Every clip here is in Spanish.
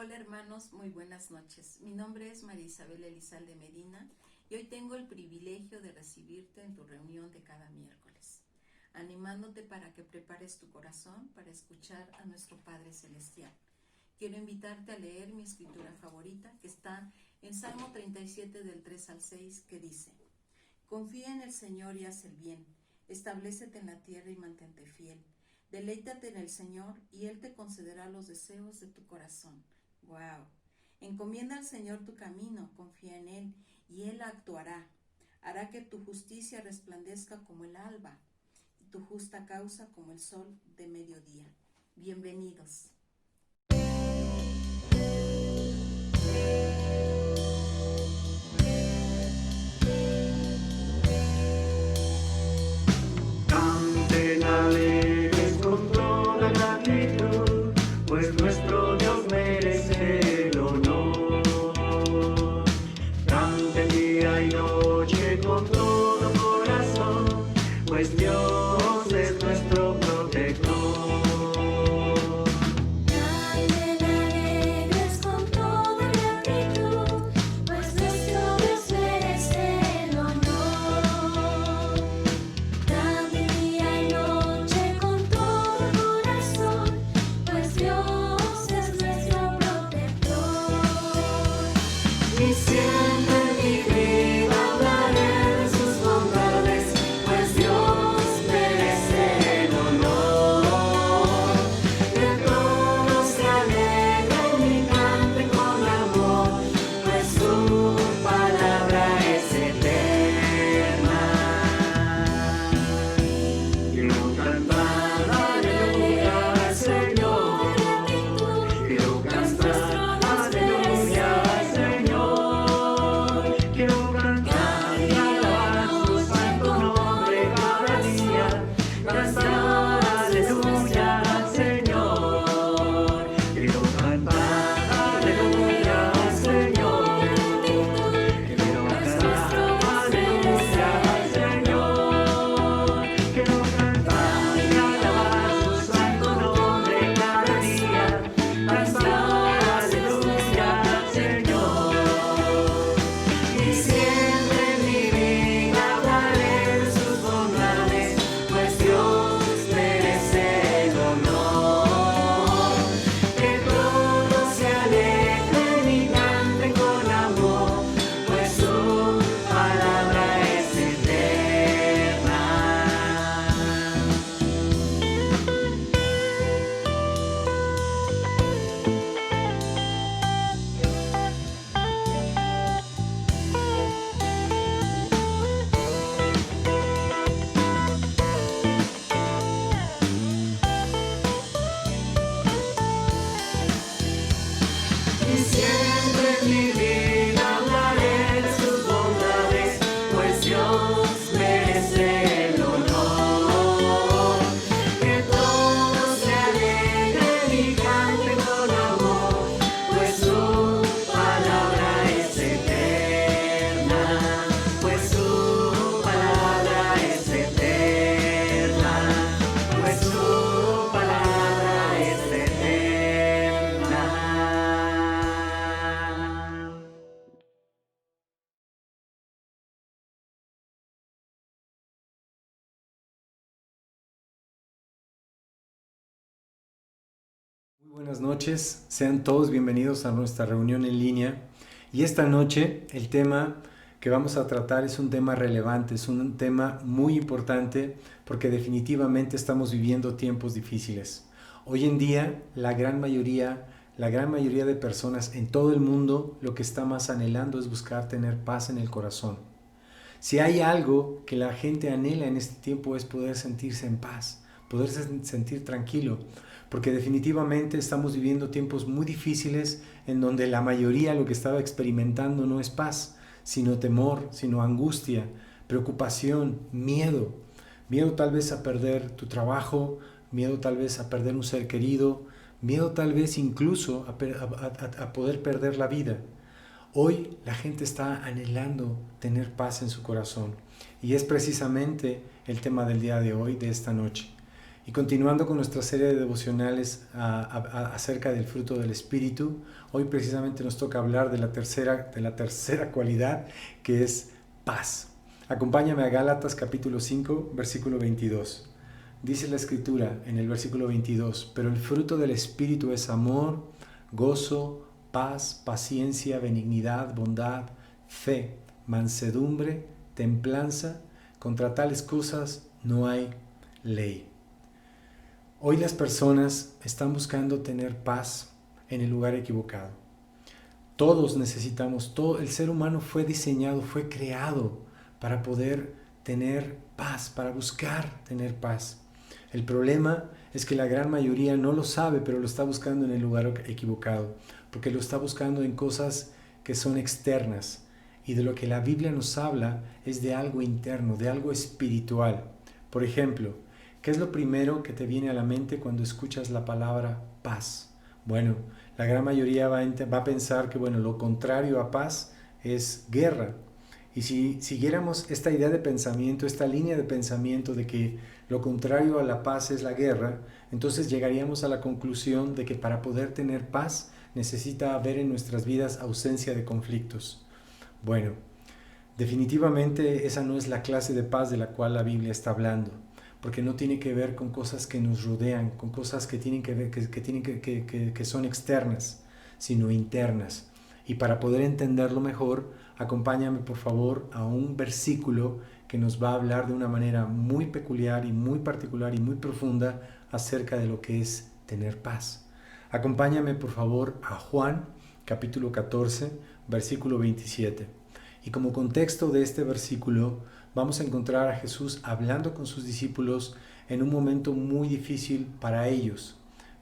Hola hermanos, muy buenas noches. Mi nombre es María Isabel Elizalde Medina y hoy tengo el privilegio de recibirte en tu reunión de cada miércoles, animándote para que prepares tu corazón para escuchar a nuestro Padre Celestial. Quiero invitarte a leer mi escritura favorita que está en Salmo 37 del 3 al 6 que dice: Confía en el Señor y haz el bien, establécete en la tierra y mantente fiel. Deleítate en el Señor y Él te concederá los deseos de tu corazón. ¡Wow! Encomienda al Señor tu camino, confía en Él y Él actuará. Hará que tu justicia resplandezca como el alba y tu justa causa como el sol de mediodía. Bienvenidos. Canten alegres con toda gratitud, pues nuestro Dios merece el honor. Canten día y noche con todo corazón, pues Dios es nuestro protector. Canten alegres con toda gratitud, pues nuestro Dios merece el honor. Canten día y noche con todo corazón, pues Dios es nuestro protector. Y siempre en mi vida hablaré de sus bondades, pues Dios merece el honor. Que todos se alegren y canten con amor, pues su palabra es eterna. Quiero cantar aleluya al Señor. Quiero cantar aleluya al Señor. Quiero cantar y alabar su santo nombre cada día. Cantar aleluya al Señor. Quiero cantar aleluya al Señor. Quiero cantar aleluya al Señor. Quiero cantar y alabar su santo nombre cada día. Cantar aleluya al Señor. Y siempre en mi vida hablaré de sus bondades, pues Dios merece el honor. Que todos se alegren y canten con amor, pues su palabra es eterna. Y siempre en mi vida hablaré de sus bondades, pues Dios merece el honor. Que todos se alegren y canten con amor, pues su palabra es eterna. Pues su palabra es eterna. Pues su palabra es eterna. Muy buenas noches, sean todos bienvenidos a nuestra reunión en línea. Y esta noche el tema que vamos a tratar es un tema relevante, es un tema muy importante porque definitivamente estamos viviendo tiempos difíciles. Hoy en día la gran mayoría de personas en todo el mundo lo que está más anhelando es buscar tener paz en el corazón. Si hay algo que la gente anhela en este tiempo es poder sentirse en paz, poderse sentir tranquilo, porque definitivamente estamos viviendo tiempos muy difíciles en donde la mayoría lo que estaba experimentando no es paz, sino temor, sino angustia, preocupación, miedo. Miedo tal vez a perder tu trabajo, miedo tal vez a perder un ser querido, miedo tal vez incluso a poder perder la vida. Hoy la gente está anhelando tener paz en su corazón y es precisamente el tema del día de hoy, de esta noche. Y continuando con nuestra serie de devocionales acerca del fruto del Espíritu, hoy precisamente nos toca hablar de la tercera cualidad, que es paz. Acompáñame a Gálatas capítulo 5, versículo 22. Dice la Escritura en el versículo 22, pero el fruto del Espíritu es amor, gozo, paz, paciencia, benignidad, bondad, fe, mansedumbre, templanza. Contra tales cosas no hay ley. Hoy las personas están buscando tener paz en el lugar equivocado. Todos necesitamos, el ser humano fue diseñado, fue creado para poder tener paz, para buscar tener paz. El problema es que la gran mayoría no lo sabe, pero lo está buscando en el lugar equivocado, porque lo está buscando en cosas que son externas. Y de lo que la Biblia nos habla es de algo interno, de algo espiritual. Por ejemplo, ¿qué es lo primero que te viene a la mente cuando escuchas la palabra paz? Bueno, la gran mayoría va a pensar que lo contrario a paz es guerra. Y si siguiéramos esta idea de pensamiento, esta línea de pensamiento de que lo contrario a la paz es la guerra, entonces llegaríamos a la conclusión de que para poder tener paz necesita haber en nuestras vidas ausencia de conflictos. Bueno, definitivamente esa no es la clase de paz de la cual la Biblia está hablando, porque no tiene que ver con cosas que nos rodean, con cosas que tienen que ver, que son externas, sino internas. Y para poder entenderlo mejor, acompáñame por favor a un versículo que nos va a hablar de una manera muy peculiar y muy particular y muy profunda acerca de lo que es tener paz. Acompáñame por favor a Juan capítulo 14, versículo 27. Y como contexto de este versículo, vamos a encontrar a Jesús hablando con sus discípulos en un momento muy difícil para ellos,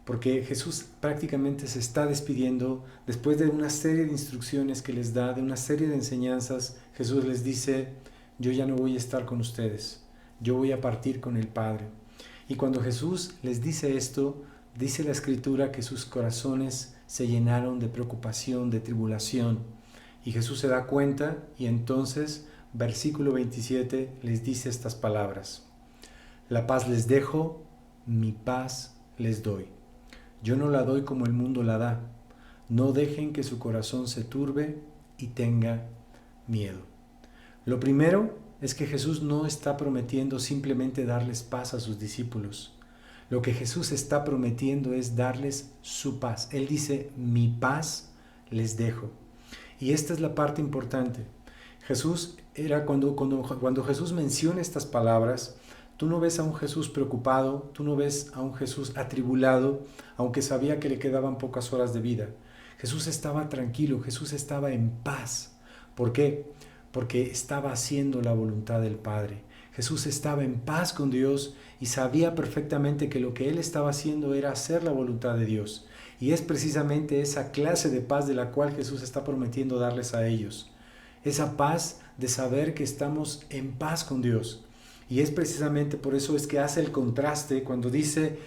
porque Jesús prácticamente se está despidiendo después de una serie de instrucciones que les da, de una serie de enseñanzas. Jesús les dice: yo ya no voy a estar con ustedes, yo voy a partir con el Padre. Y cuando Jesús les dice esto, dice la Escritura que sus corazones se llenaron de preocupación, de tribulación. Y Jesús se da cuenta y entonces, versículo 27, les dice estas palabras: la paz les dejo, mi paz les doy. Yo no la doy como el mundo la da. No dejen que su corazón se turbe y tenga miedo. Lo primero es que Jesús no está prometiendo simplemente darles paz a sus discípulos. Lo que Jesús está prometiendo es darles su paz. Él dice: mi paz les dejo. Y esta es la parte importante. Cuando Jesús menciona estas palabras, tú no ves a un Jesús preocupado, tú no ves a un Jesús atribulado, aunque sabía que le quedaban pocas horas de vida. Jesús estaba tranquilo, Jesús estaba en paz. ¿Por qué? Porque estaba haciendo la voluntad del Padre. Jesús estaba en paz con Dios y sabía perfectamente que lo que Él estaba haciendo era hacer la voluntad de Dios. Y es precisamente esa clase de paz de la cual Jesús está prometiendo darles a ellos. Esa paz de saber que estamos en paz con Dios. Y es precisamente por eso es que hace el contraste cuando dice: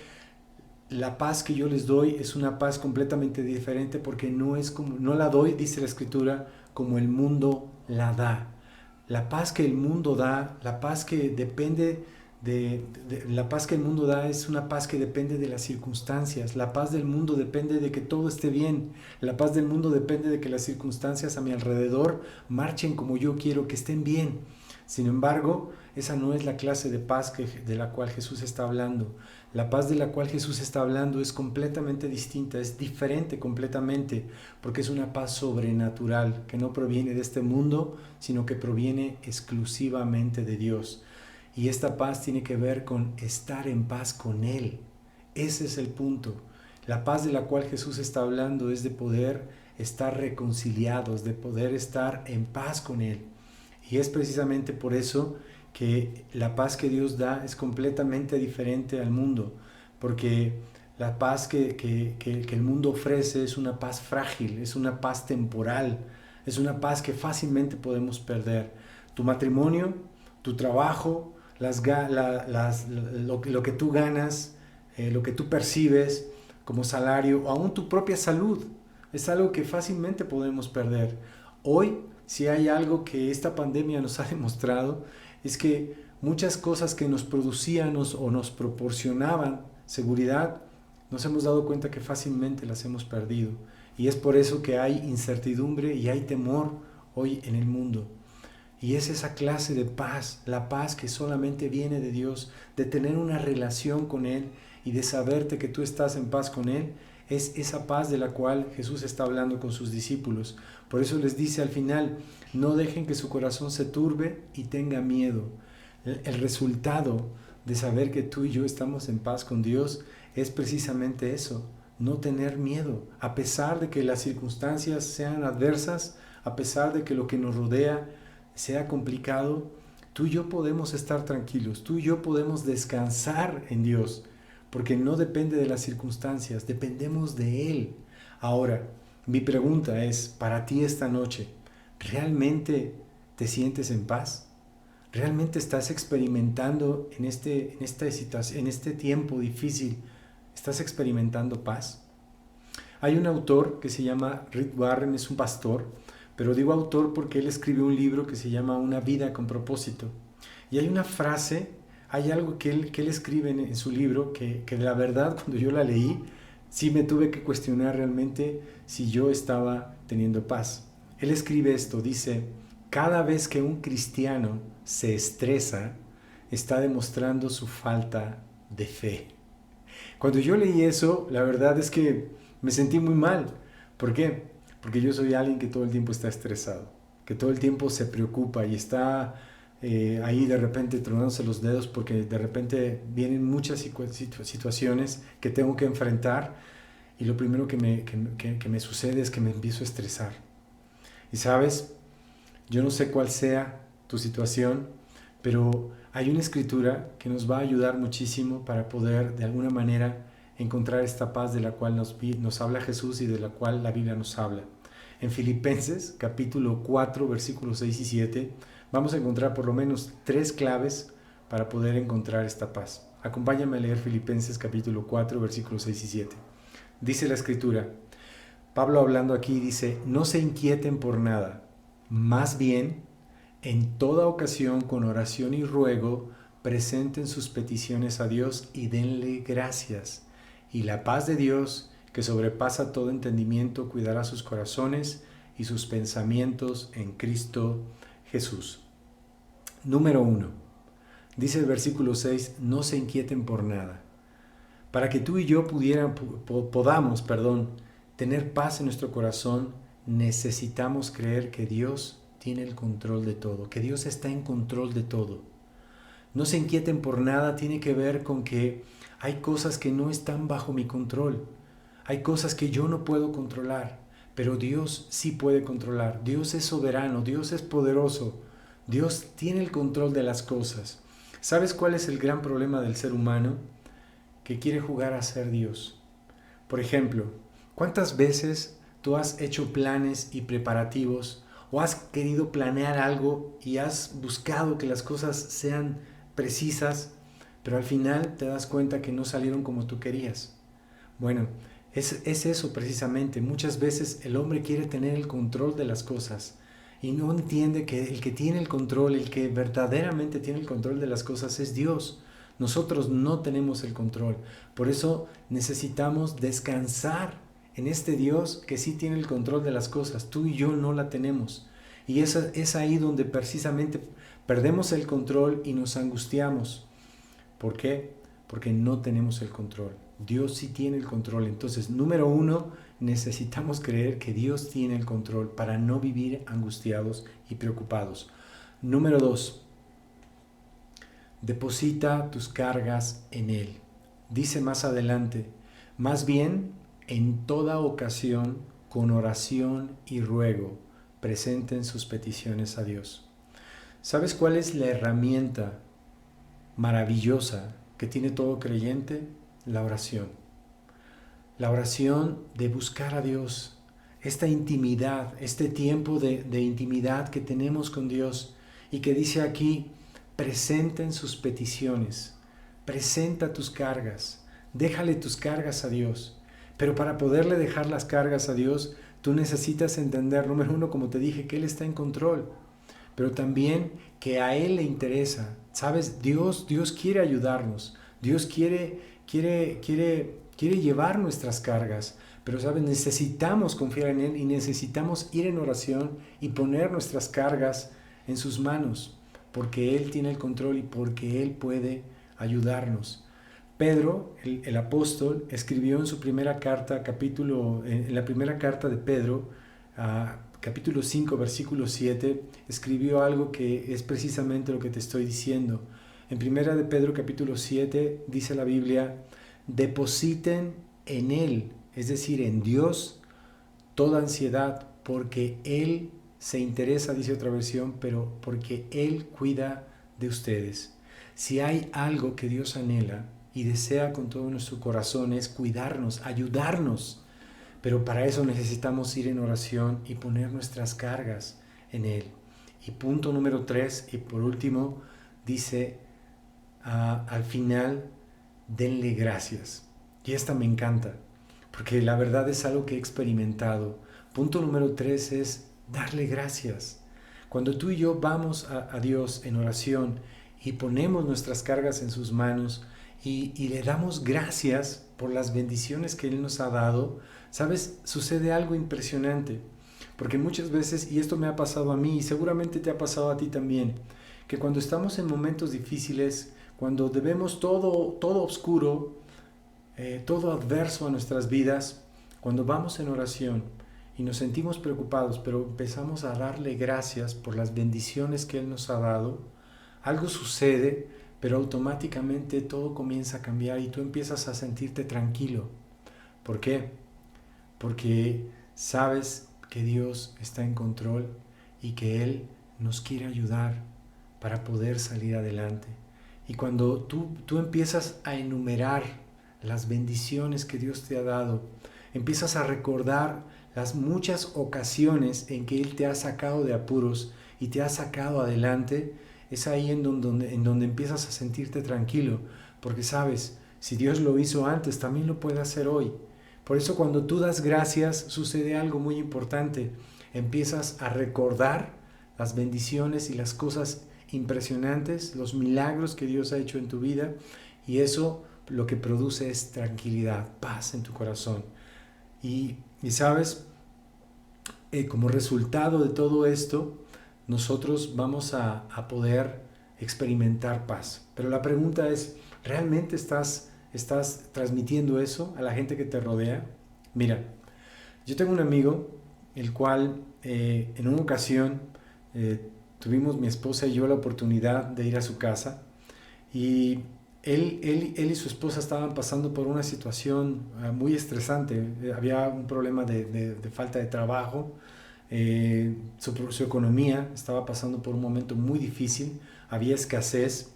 la paz que yo les doy es una paz completamente diferente, porque no la doy, dice la Escritura, como el mundo la da. La paz que el mundo da, la paz que depende la paz que el mundo da es una paz que depende de las circunstancias. La paz del mundo depende de que todo esté bien. La paz del mundo depende de que las circunstancias a mi alrededor marchen como yo quiero, que estén bien. Sin embargo, esa no es la clase de paz de la cual Jesús está hablando. La paz de la cual Jesús está hablando es completamente distinta, es diferente completamente, porque es una paz sobrenatural que no proviene de este mundo, sino que proviene exclusivamente de Dios. Y esta paz tiene que ver con estar en paz con Él. Ese es el punto. La paz de la cual Jesús está hablando es de poder estar reconciliados, de poder estar en paz con Él. Y es precisamente por eso que la paz que Dios da es completamente diferente al mundo, porque la paz que el mundo ofrece es una paz frágil, es una paz temporal, es una paz que fácilmente podemos perder. Tu matrimonio, tu trabajo, lo que tú ganas, lo que tú percibes como salario, o aún tu propia salud, es algo que fácilmente podemos perder. Hoy, si hay algo que esta pandemia nos ha demostrado, es que muchas cosas que nos producían o nos proporcionaban seguridad, nos hemos dado cuenta que fácilmente las hemos perdido. Y es por eso que hay incertidumbre y hay temor hoy en el mundo. Y es esa clase de paz, la paz que solamente viene de Dios, de tener una relación con Él y de saberte que tú estás en paz con Él. Es esa paz de la cual Jesús está hablando con sus discípulos. Por eso les dice al final, no dejen que su corazón se turbe y tenga miedo. El resultado de saber que tú y yo estamos en paz con Dios es precisamente eso, no tener miedo, a pesar de que las circunstancias sean adversas, a pesar de que lo que nos rodea sea complicado, tú y yo podemos estar tranquilos, tú y yo podemos descansar en Dios, porque no depende de las circunstancias, dependemos de Él. Ahora, mi pregunta es, para ti esta noche, ¿realmente te sientes en paz? ¿Realmente estás experimentando en este tiempo difícil, estás experimentando paz? Hay un autor que se llama Rick Warren, es un pastor, pero digo autor porque él escribió un libro que se llama Una vida con propósito. Y hay una frase, hay algo que él escribe en su libro que la verdad cuando yo la leí, sí me tuve que cuestionar realmente si yo estaba teniendo paz. Él escribe esto, dice, cada vez que un cristiano se estresa, está demostrando su falta de fe. Cuando yo leí eso, la verdad es que me sentí muy mal. ¿Por qué? Porque yo soy alguien que todo el tiempo está estresado, que todo el tiempo se preocupa y está ahí de repente tronándose los dedos porque de repente vienen muchas situaciones que tengo que enfrentar y lo primero que me sucede es que me empiezo a estresar. Y sabes, yo no sé cuál sea tu situación, pero hay una escritura que nos va a ayudar muchísimo para poder de alguna manera encontrar esta paz de la cual nos habla Jesús y de la cual la Biblia nos habla. En Filipenses capítulo 4 versículos 6 y 7 vamos a encontrar por lo menos 3 claves para poder encontrar esta paz. Acompáñame a leer Filipenses capítulo 4 versículos 6 y 7. Dice la escritura, Pablo hablando aquí dice, no se inquieten por nada, más bien en toda ocasión con oración y ruego presenten sus peticiones a Dios y denle gracias. Y la paz de Dios, que sobrepasa todo entendimiento, cuidará sus corazones y sus pensamientos en Cristo Jesús. Número 1. Dice el versículo 6, no se inquieten por nada. Para que tú y yo podamos tener paz en nuestro corazón, necesitamos creer que Dios tiene el control de todo, que Dios está en control de todo. No se inquieten por nada tiene que ver con que hay cosas que no están bajo mi control. Hay cosas que yo no puedo controlar, pero Dios sí puede controlar. Dios es soberano, Dios es poderoso. Dios tiene el control de las cosas. ¿Sabes cuál es el gran problema del ser humano? Que quiere jugar a ser Dios. Por ejemplo, ¿cuántas veces tú has hecho planes y preparativos o has querido planear algo y has buscado que las cosas sean precisas, pero al final te das cuenta que no salieron como tú querías? Bueno, es eso precisamente. Muchas veces el hombre quiere tener el control de las cosas y no entiende que el que tiene el control, el que verdaderamente tiene el control de las cosas es Dios. Nosotros no tenemos el control. Por eso necesitamos descansar en este Dios que sí tiene el control de las cosas. Tú y yo no la tenemos. Y es ahí donde precisamente perdemos el control y nos angustiamos. ¿Por qué? Porque no tenemos el control. Dios sí tiene el control. Entonces, número 1, necesitamos creer que Dios tiene el control para no vivir angustiados y preocupados. Número 2, deposita tus cargas en Él. Dice más adelante, más bien, en toda ocasión, con oración y ruego, presenten sus peticiones a Dios. ¿Sabes cuál es la herramienta maravillosa que tiene todo creyente? La oración. La oración de buscar a Dios, esta intimidad, este tiempo de intimidad que tenemos con Dios y que dice aquí, presenten sus peticiones, presenta tus cargas, déjale tus cargas a Dios. Pero para poderle dejar las cargas a Dios, tú necesitas entender, número 1, como te dije, que Él está en control, pero también que a Él le interesa ¿Sabes? Dios quiere ayudarnos. Dios quiere llevar nuestras cargas. Pero, ¿sabes? Necesitamos confiar en Él y necesitamos ir en oración y poner nuestras cargas en sus manos, porque Él tiene el control y porque Él puede ayudarnos. Pedro, el apóstol, escribió en su primera carta, en la primera carta de Pedro, capítulo 5, versículo 7, escribió algo que es precisamente lo que te estoy diciendo. En primera de Pedro, capítulo 7, dice la Biblia: depositen en Él, es decir, en Dios, toda ansiedad, porque Él se interesa, dice otra versión, pero porque Él cuida de ustedes. Si hay algo que Dios anhela y desea con todo nuestro corazón, es cuidarnos, ayudarnos. Pero para eso necesitamos ir en oración y poner nuestras cargas en Él. Y punto número 3, y por último, dice al final: denle gracias. Y esta me encanta, porque la verdad es algo que he experimentado. Punto número 3 es darle gracias. Cuando tú y yo vamos a Dios en oración y ponemos nuestras cargas en sus manos y le damos gracias por las bendiciones que Él nos ha dado, ¿sabes? Sucede algo impresionante, porque muchas veces, y esto me ha pasado a mí y seguramente te ha pasado a ti también, que cuando estamos en momentos difíciles, cuando debemos todo oscuro, todo adverso a nuestras vidas, cuando vamos en oración y nos sentimos preocupados, pero empezamos a darle gracias por las bendiciones que Él nos ha dado, algo sucede, pero automáticamente todo comienza a cambiar y tú empiezas a sentirte tranquilo. ¿Por qué? Porque sabes que Dios está en control y que Él nos quiere ayudar para poder salir adelante. Y cuando tú empiezas a enumerar las bendiciones que Dios te ha dado, empiezas a recordar las muchas ocasiones en que Él te ha sacado de apuros y te ha sacado adelante, es ahí en donde empiezas a sentirte tranquilo, porque sabes, si Dios lo hizo antes, también lo puede hacer hoy. Por eso cuando tú das gracias, sucede algo muy importante. Empiezas a recordar las bendiciones y las cosas impresionantes, los milagros que Dios ha hecho en tu vida, y eso lo que produce es tranquilidad, paz en tu corazón. Y sabes, como resultado de todo esto, nosotros vamos a poder experimentar paz. Pero la pregunta es, ¿realmente estás transmitiendo eso a la gente que te rodea? Mira, yo tengo un amigo, el cual en una ocasión tuvimos mi esposa y yo la oportunidad de ir a su casa, y él y su esposa estaban pasando por una situación muy estresante. Había un problema de falta de trabajo. Su economía estaba pasando por un momento muy difícil, había escasez,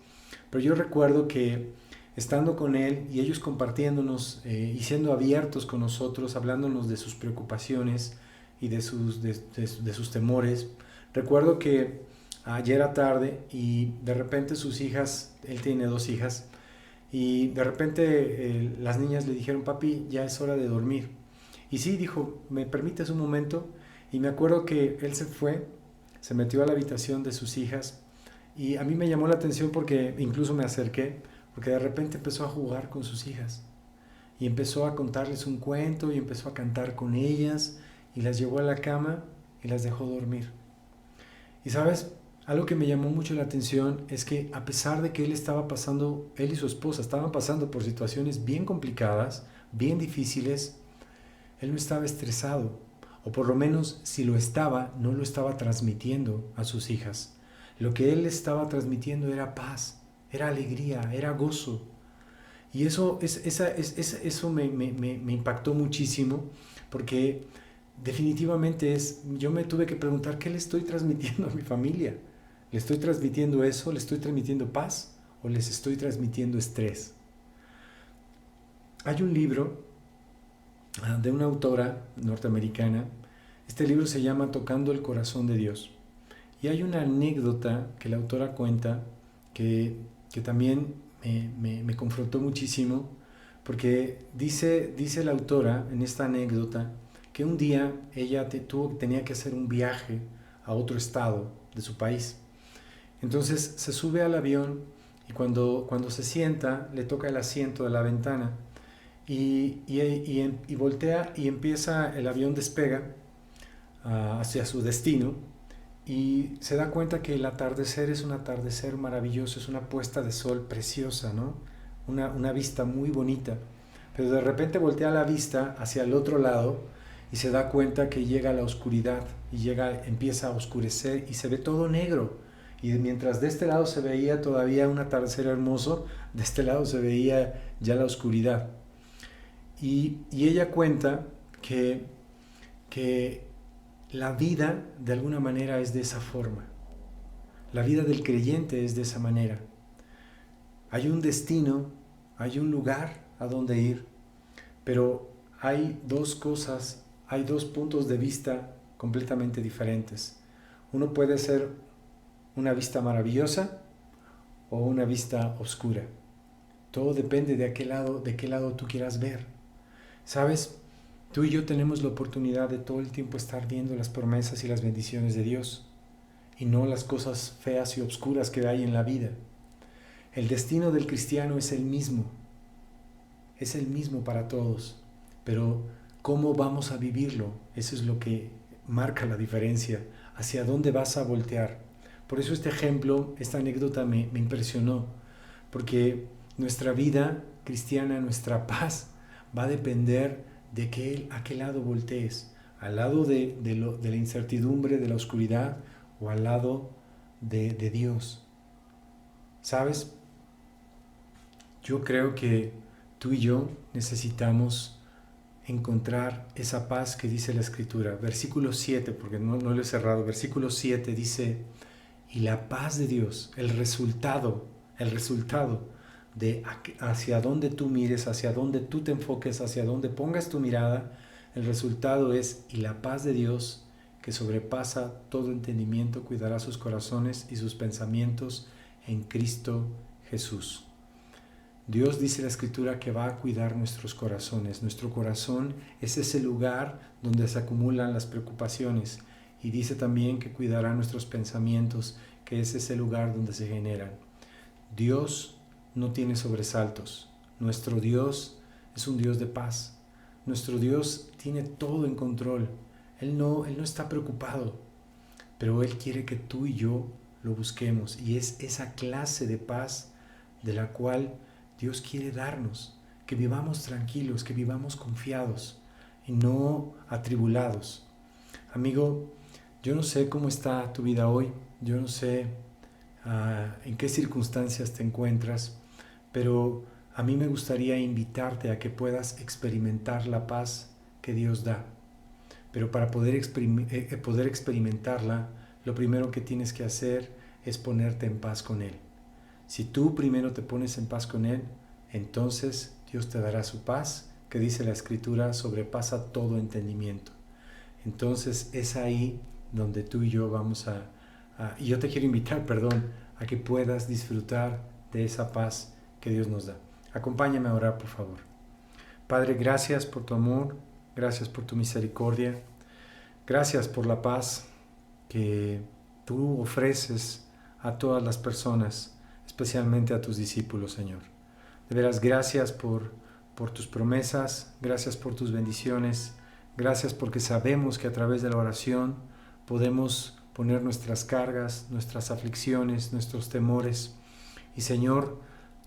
pero yo recuerdo que estando con él y ellos compartiéndonos y siendo abiertos con nosotros, hablándonos de sus preocupaciones y de sus temores, recuerdo que ayer era tarde y de repente sus hijas, él tiene 2 hijas, y de repente las niñas le dijeron: papi, ya es hora de dormir. Y sí, dijo, ¿me permites un momento? Y me acuerdo que él se fue, se metió a la habitación de sus hijas, y a mí me llamó la atención porque incluso me acerqué, porque de repente empezó a jugar con sus hijas y empezó a contarles un cuento y empezó a cantar con ellas y las llevó a la cama y las dejó dormir. Y sabes, algo que me llamó mucho la atención es que a pesar de que él y su esposa estaban pasando por situaciones bien complicadas, bien difíciles, él no estaba estresado. O por lo menos, si lo estaba, no lo estaba transmitiendo a sus hijas. Lo que él estaba transmitiendo era paz, era alegría, era gozo. Y eso me impactó muchísimo, porque definitivamente yo me tuve que preguntar, ¿qué le estoy transmitiendo a mi familia? ¿Le estoy transmitiendo eso? ¿Le estoy transmitiendo paz? ¿O les estoy transmitiendo estrés? Hay un libro de una autora norteamericana. Este libro se llama Tocando el Corazón de Dios. Y hay una anécdota que la autora cuenta que también me confrontó muchísimo, porque dice la autora en esta anécdota que un día ella tenía que hacer un viaje a otro estado de su país. Entonces se sube al avión y cuando se sienta, le toca el asiento de la ventana y voltea y empieza, el avión despega hacia su destino y se da cuenta que el atardecer es un atardecer maravilloso, es una puesta de sol preciosa, ¿no? Una vista muy bonita. Pero de repente voltea la vista hacia el otro lado y se da cuenta que llega la oscuridad y empieza a oscurecer y se ve todo negro. Y mientras de este lado se veía todavía un atardecer hermoso, de este lado se veía ya la oscuridad. Y ella cuenta que la vida de alguna manera es de esa forma. La vida del creyente es de esa manera. Hay un destino, hay un lugar a donde ir, pero hay dos cosas, hay dos puntos de vista completamente diferentes. Uno puede ser una vista maravillosa o una vista oscura. Todo depende de qué lado tú quieras ver. ¿Sabes? Tú y yo tenemos la oportunidad de todo el tiempo estar viendo las promesas y las bendiciones de Dios y no las cosas feas y oscuras que hay en la vida. El destino del cristiano es el mismo para todos, pero ¿cómo vamos a vivirlo? Eso es lo que marca la diferencia, hacia dónde vas a voltear. Por eso este ejemplo, esta anécdota me impresionó, porque nuestra vida cristiana, nuestra paz, va a depender de a qué lado voltees, al lado de la incertidumbre, de la oscuridad, o al lado de Dios. ¿Sabes? Yo creo que tú y yo necesitamos encontrar esa paz que dice la Escritura. Versículo 7, porque no lo he cerrado, versículo 7 dice, y la paz de Dios, el resultado de hacia dónde tú mires, hacia dónde tú te enfoques, hacia dónde pongas tu mirada, el resultado es, y la paz de Dios, que sobrepasa todo entendimiento, cuidará sus corazones y sus pensamientos en Cristo Jesús. Dios, dice la Escritura, que va a cuidar nuestros corazones. Nuestro corazón es ese lugar donde se acumulan las preocupaciones, y dice también que cuidará nuestros pensamientos, que es ese lugar donde se generan. Dios no tiene sobresaltos. Nuestro Dios es un Dios de paz. Nuestro Dios tiene todo en control. Él no está preocupado, pero Él quiere que tú y yo lo busquemos, y es esa clase de paz de la cual Dios quiere darnos, que vivamos tranquilos, que vivamos confiados y no atribulados. Amigo, yo no sé cómo está tu vida hoy, yo no sé en qué circunstancias te encuentras, pero a mí me gustaría invitarte a que puedas experimentar la paz que Dios da. Pero para poder experimentarla, lo primero que tienes que hacer es ponerte en paz con Él. Si tú primero te pones en paz con Él, entonces Dios te dará su paz, que dice la Escritura, sobrepasa todo entendimiento. Entonces es ahí donde tú y yo vamos y yo te quiero invitar, a que puedas disfrutar de esa paz que Dios nos da. Acompáñame a orar, por favor. Padre, gracias por tu amor, gracias por tu misericordia, gracias por la paz que tú ofreces a todas las personas, especialmente a tus discípulos, Señor. De veras, gracias por tus promesas, gracias por tus bendiciones, gracias porque sabemos que a través de la oración podemos poner nuestras cargas, nuestras aflicciones, nuestros temores. Y Señor,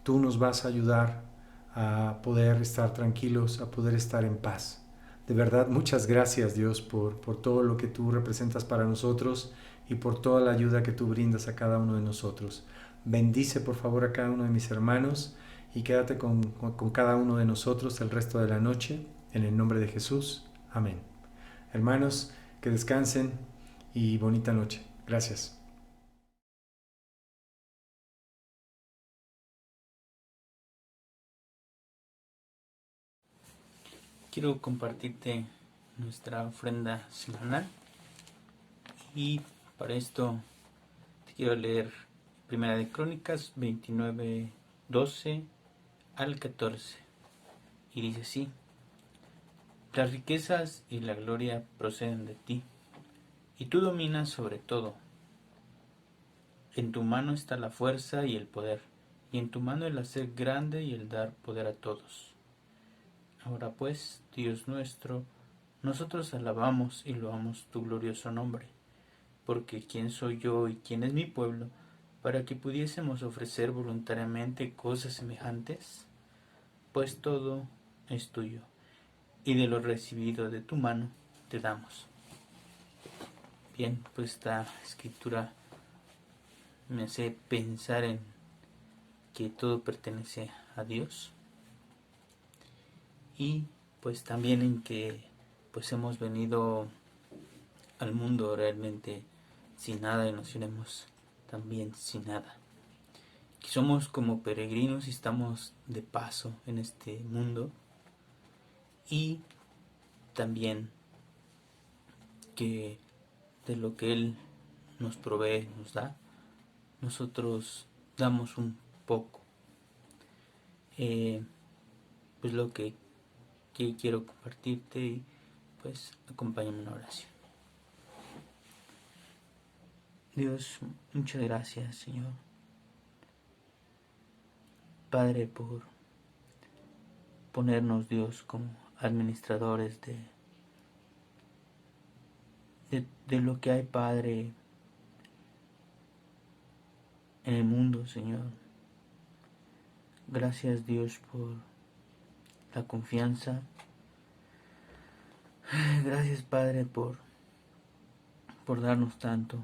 tú nos vas a ayudar a poder estar tranquilos, a poder estar en paz. De verdad, muchas gracias, Dios, por todo lo que tú representas para nosotros y por toda la ayuda que tú brindas a cada uno de nosotros. Bendice, por favor, a cada uno de mis hermanos y quédate con cada uno de nosotros el resto de la noche. En el nombre de Jesús. Amén. Hermanos, que descansen y bonita noche. Gracias. Quiero compartirte nuestra ofrenda semanal, y para esto te quiero leer Primera de Crónicas 29, 12 al 14, y dice así: las riquezas y la gloria proceden de ti, y tú dominas sobre todo. En tu mano está la fuerza y el poder, y en tu mano el hacer grande y el dar poder a todos. Ahora pues, Dios nuestro, nosotros alabamos y loamos tu glorioso nombre, porque ¿quién soy yo y quién es mi pueblo para que pudiésemos ofrecer voluntariamente cosas semejantes? Pues todo es tuyo, y de lo recibido de tu mano te damos. Bien, pues esta escritura me hace pensar en que todo pertenece a Dios, y pues también en que pues hemos venido al mundo realmente sin nada y nos iremos también sin nada. Que somos como peregrinos y estamos de paso en este mundo, y también que de lo que Él nos provee, nos da, nosotros damos un poco. Pues lo que quiero compartirte, y pues acompáñame en una oración. Dios, muchas gracias, Señor Padre, por ponernos, Dios, como administradores de lo que hay, Padre, en el mundo, Señor. Gracias, Dios, por la confianza. Gracias, Padre, por darnos tanto.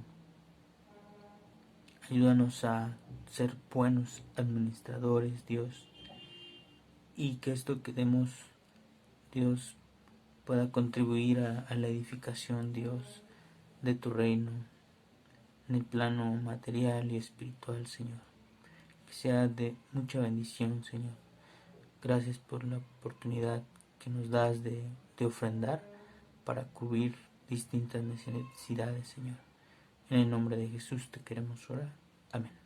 Ayúdanos a ser buenos administradores, Dios, y que esto que demos, Dios, pueda contribuir a la edificación, Dios, de tu reino, en el plano material y espiritual, Señor. Que sea de mucha bendición, Señor. Gracias por la oportunidad que nos das de ofrendar para cubrir distintas necesidades, Señor. En el nombre de Jesús te queremos orar. Amén.